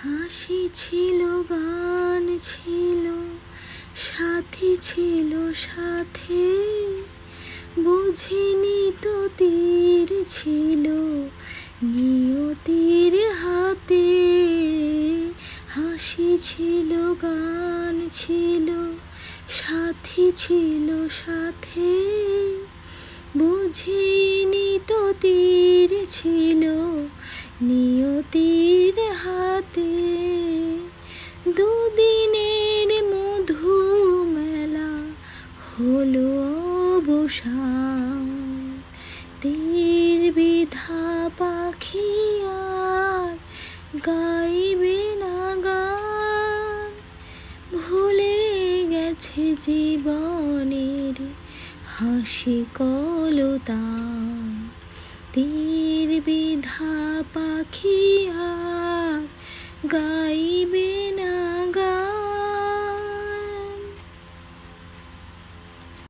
হাসি ছিল, গান ছিল, সাথী ছিল সাথে, বুঝিনি তো তীর ছিল নিয়তির হাতে। হাসি ছিল, গান ছিল, সাথী ছিল সাথে, বুঝিনি তো তীর ছিল নিয়তির হাতে। দুদিনের মধু মেলা হলো অবসান, তীর বিধা পাখি আর গাইবে না গান। ভুলে গেছে জীবনের হাসি কলতান, তীর বিধা পাখি আর গাইবে না